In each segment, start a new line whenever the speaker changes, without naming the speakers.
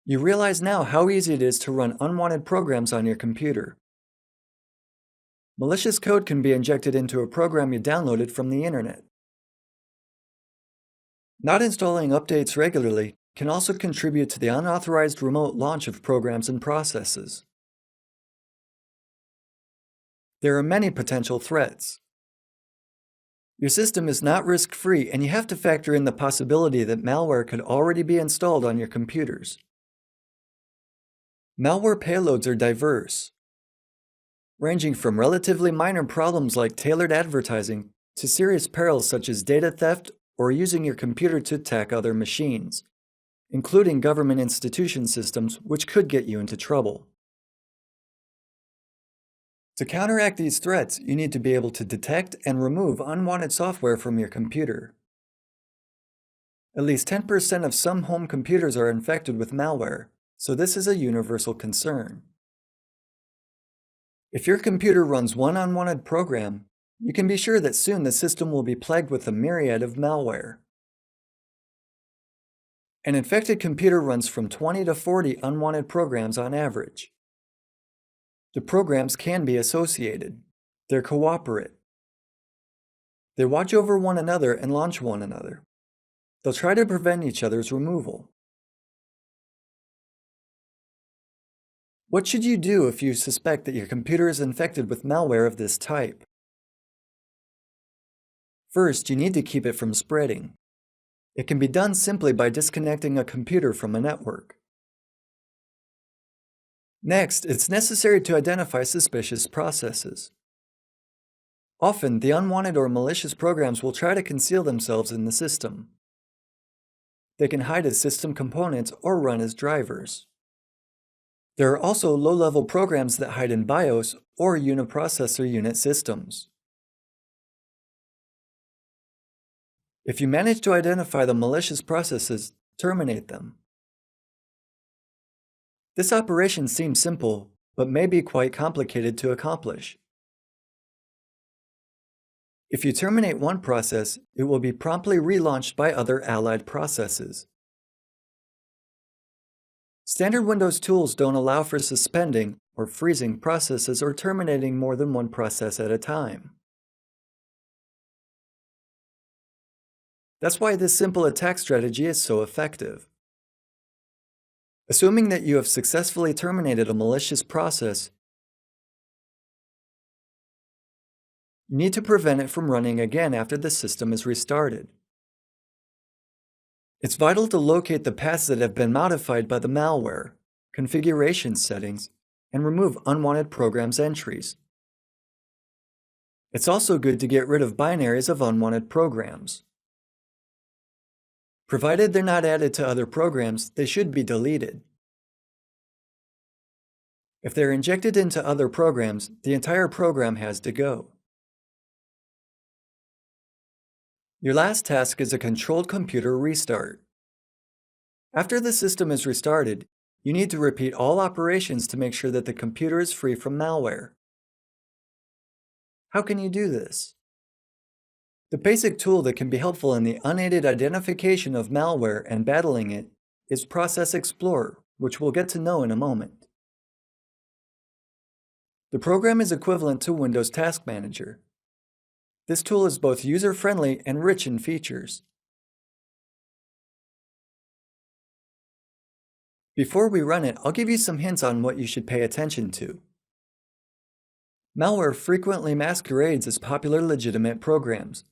You realize now how easy it is to run unwanted programs on your computer. Malicious code can be injected into a program you downloaded from the internet. Not installing updates regularly can also contribute to the unauthorized remote launch of programs and processes. There are many potential threats. Your system is not risk-free, and you have to factor in the possibility that malware could already be installed on your computers. Malware payloads are diverse, ranging from relatively minor problems like tailored advertising to serious perils such as data theft or using your computer to attack other machines, including government institution systems, which could get you into trouble. To counteract these threats, you need to be able to detect and remove unwanted software from your computer. At least 10% of some home computers are infected with malware, so this is a universal concern. If your computer runs one unwanted program, you can be sure that soon the system will be plagued with a myriad of malware. An infected computer runs from 20 to 40 unwanted programs on average. The programs can be associated. They're cooperate. They watch over one another and launch one another. They'll try to prevent each other's removal. What should you do if you suspect that your computer is infected with malware of this type? First, you need to keep it from spreading. It can be done simply by disconnecting a computer from a network. Next, it's necessary to identify suspicious processes. Often, the unwanted or malicious programs will try to conceal themselves in the system. They can hide as system components or run as drivers. There are also low-level programs that hide in BIOS or uniprocessor unit systems. If you manage to identify the malicious processes, terminate them. This operation seems simple, but may be quite complicated to accomplish. If you terminate one process, it will be promptly relaunched by other allied processes. Standard Windows tools don't allow for suspending or freezing processes or terminating more than one process at a time. That's why this simple attack strategy is so effective. Assuming that you have successfully terminated a malicious process, you need to prevent it from running again after the system is restarted. It's vital to locate the paths that have been modified by the malware, configuration settings, and remove unwanted programs entries. It's also good to get rid of binaries of unwanted programs. Provided they're not added to other programs, they should be deleted. If they're injected into other programs, the entire program has to go. Your last task is a controlled computer restart. After the system is restarted, you need to repeat all operations to make sure that the computer is free from malware. How can you do this? The basic tool that can be helpful in the unaided identification of malware and battling it is Process Explorer, which we'll get to know in a moment. The program is equivalent to Windows Task Manager. This tool is both user-friendly and rich in features. Before we run it, I'll give you some hints on what you should pay attention to. Malware frequently masquerades as popular legitimate programs,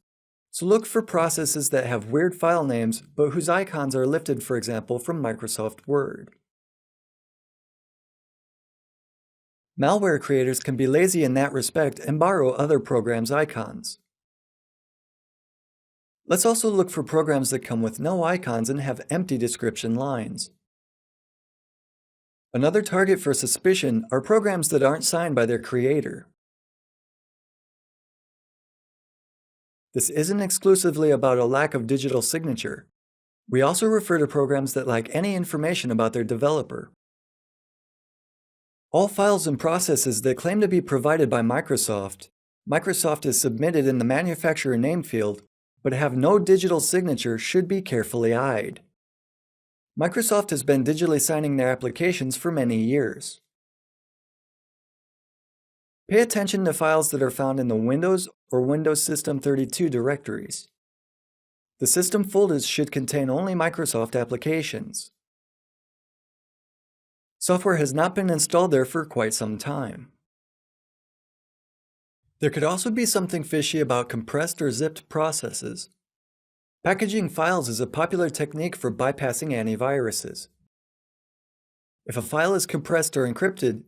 so look for processes that have weird file names but whose icons are lifted, for example, from Microsoft Word. Malware creators can be lazy in that respect and borrow other programs' icons. Let's also look for programs that come with no icons and have empty description lines. Another target for suspicion are programs that aren't signed by their creator. This isn't exclusively about a lack of digital signature. We also refer to programs that lack any information about their developer. All files and processes that claim to be provided by Microsoft is submitted in the manufacturer name field, but have no digital signature should be carefully eyed. Microsoft has been digitally signing their applications for many years. Pay attention to files that are found in the Windows or Windows System 32 directories. The system folders should contain only Microsoft applications. Software has not been installed there for quite some time. There could also be something fishy about compressed or zipped processes. Packaging files is a popular technique for bypassing antiviruses. If a file is compressed or encrypted,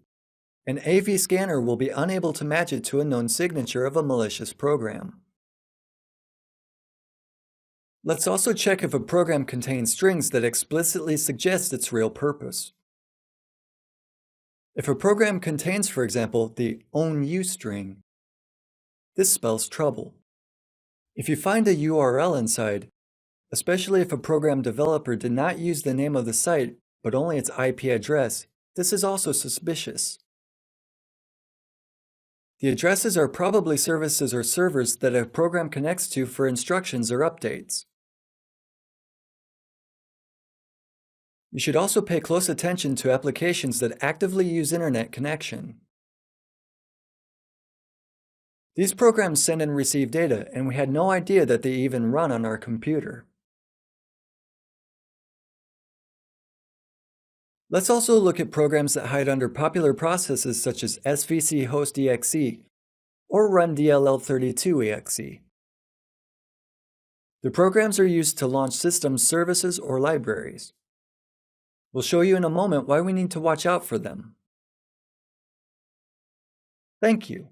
an AV scanner will be unable to match it to a known signature of a malicious program. Let's also check if a program contains strings that explicitly suggest its real purpose. If a program contains, for example, the own you string, this spells trouble. If you find a URL inside, especially if a program developer did not use the name of the site but only its IP address, this is also suspicious. The addresses are probably services or servers that a program connects to for instructions or updates. You should also pay close attention to applications that actively use internet connection. These programs send and receive data, and we had no idea that they even run on our computer. Let's also look at programs that hide under popular processes such as svc host exe or run dll32 exe. The programs are used to launch system services or libraries. We'll show you in a moment why we need to watch out for them. Thank you.